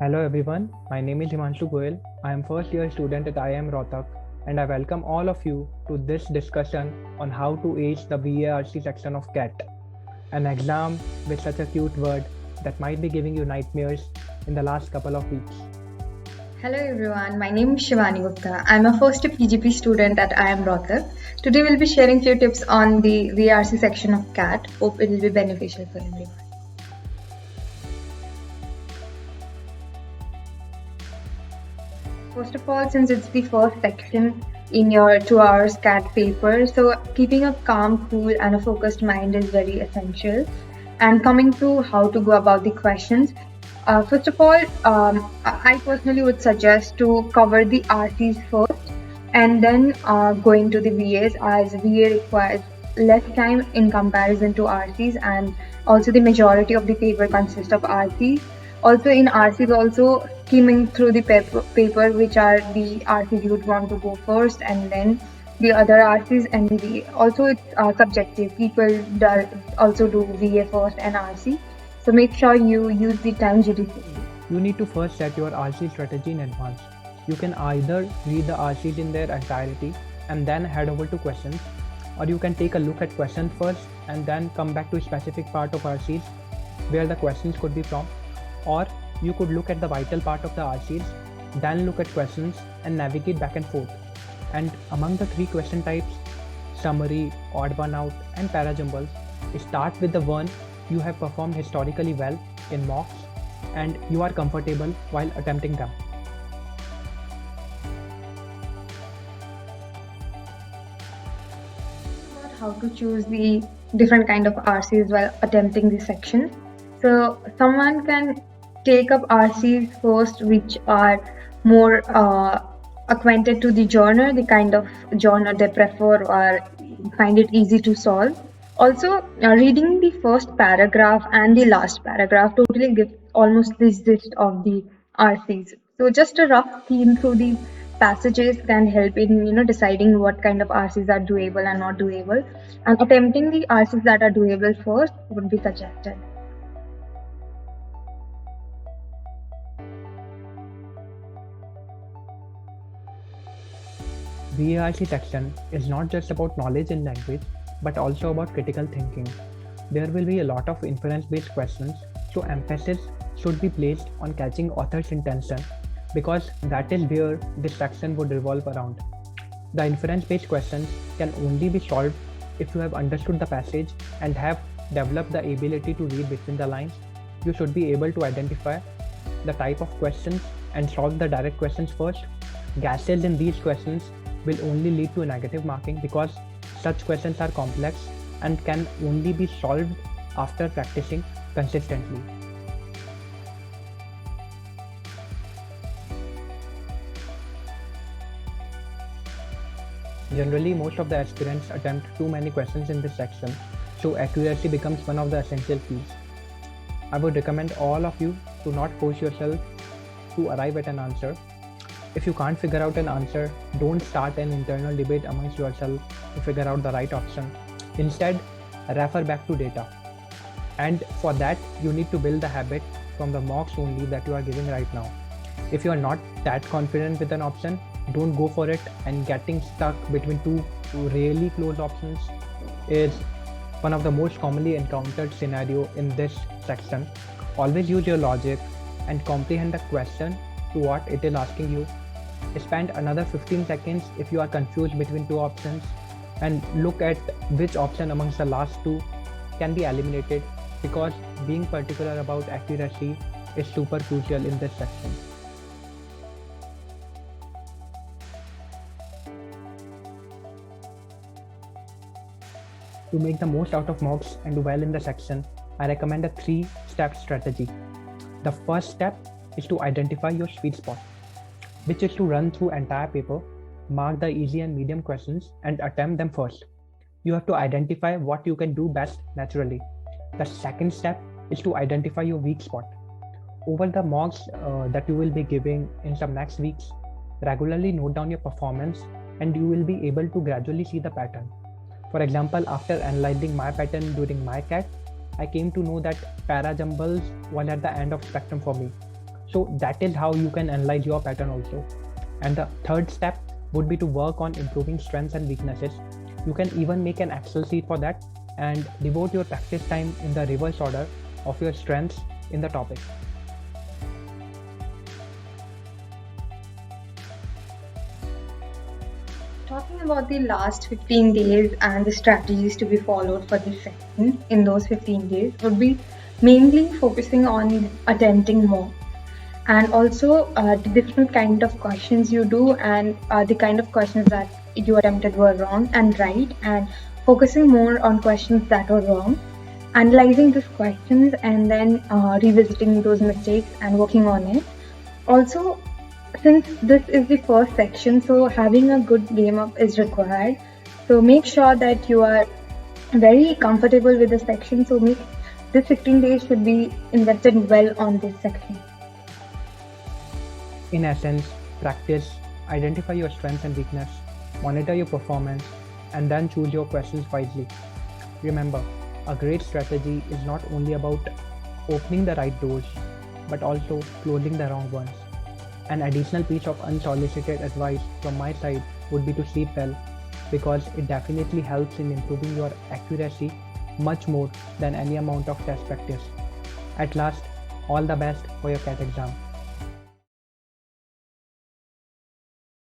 Hello everyone, my name is Himanshu Goyal. I am first year student at IIM Rohtak and I welcome all of you to this discussion on how to ace the VARC section of CAT, an exam with such a cute word that might be giving you nightmares in the last couple of weeks. Hello everyone, my name is Shivani Gupta. I'm a first year PGP student at IIM Rohtak. Today we'll be sharing few tips on the VRC section of CAT. Hope it will be beneficial for everyone. First of all, since it's the first section in your 2 hours CAT paper, so keeping a calm, cool and a focused mind is very essential. And coming to how to go about the questions, first of all, I personally would suggest to cover the RCs first and then going to the VAs, as VA requires less time in comparison to RCs, and also the majority of the paper consists of RCs. Also in RCs, also skimming through the paper which are the RCs you would want to go first, and then the other RCs and VA. Also it's subjective. People also do VA first and RC. So make sure you use the time judiciously. You need to first set your RC strategy in advance. You can either read the RCs in their entirety and then head over to questions, or you can take a look at questions first and then come back to a specific part of RCs where the questions could be from, or you could look at the vital part of the RCs, then look at questions and navigate back and forth. And among the three question types, summary, odd one out and parajumbles, start with the one you have performed historically well in mocks and you are comfortable while attempting them. How to choose the different kind of RCs while attempting this section. So someone can take up RCs first which are more acquainted to the genre, the kind of genre they prefer or find it easy to solve. Also, reading the first paragraph and the last paragraph totally gives almost the gist of the RCs. So just a rough theme through the passages can help in deciding what kind of RCs are doable and not doable, and attempting the RCs that are doable first would be suggested. VARC section is not just about knowledge in language but also about critical thinking. There will be a lot of inference based questions, so emphasis should be placed on catching author's intention because that is where this section would revolve around. The inference based questions can only be solved if you have understood the passage and have developed the ability to read between the lines. You should be able to identify the type of questions and solve the direct questions first. Guesses in these questions will only lead to a negative marking because such questions are complex and can only be solved after practicing consistently. Generally, most of the aspirants attempt too many questions in this section, so accuracy becomes one of the essential keys. I would recommend all of you to not force yourself to arrive at an answer. If you can't figure out an answer, don't start an internal debate amongst yourself to figure out the right option. Instead, refer back to data. And for that, you need to build the habit from the mocks only that you are giving right now. If you are not that confident with an option, don't go for it, and getting stuck between two really close options is one of the most commonly encountered scenario in this section. Always use your logic and comprehend the question to what it is asking you. Spend another 15 seconds if you are confused between two options and look at which option amongst the last two can be eliminated, because being particular about accuracy is super crucial in this section. To make the most out of mocks and do well in the section, I recommend a 3-step strategy. The first step is to identify your sweet spot, which is to run through entire paper, mark the easy and medium questions and attempt them first. You have to identify what you can do best naturally. The second step is to identify your weak spot. Over the mocks that you will be giving in some next weeks, regularly note down your performance and you will be able to gradually see the pattern. For example, after analyzing my pattern during my CAT, I came to know that parajumbles was at the end of spectrum for me. So that is how you can analyze your pattern also. And the third step would be to work on improving strengths and weaknesses. You can even make an Excel sheet for that and devote your practice time in the reverse order of your strengths in the topic. Talking about the last 15 days and the strategies to be followed for this section in those 15 days would be mainly focusing on attempting more, and also the different kind of questions you do, and the kind of questions that you attempted were wrong and right, and focusing more on questions that were wrong, analyzing these questions, and then revisiting those mistakes and working on it. Also, since this is the first section, so having a good game up is required. So make sure that you are very comfortable with the section. So make this 15 days should be invested well on this section. In essence, practice, identify your strengths and weakness, monitor your performance, and then choose your questions wisely. Remember, a great strategy is not only about opening the right doors, but also closing the wrong ones. An additional piece of unsolicited advice from my side would be to sleep well, because it definitely helps in improving your accuracy much more than any amount of test practice. At last, all the best for your CAT exam.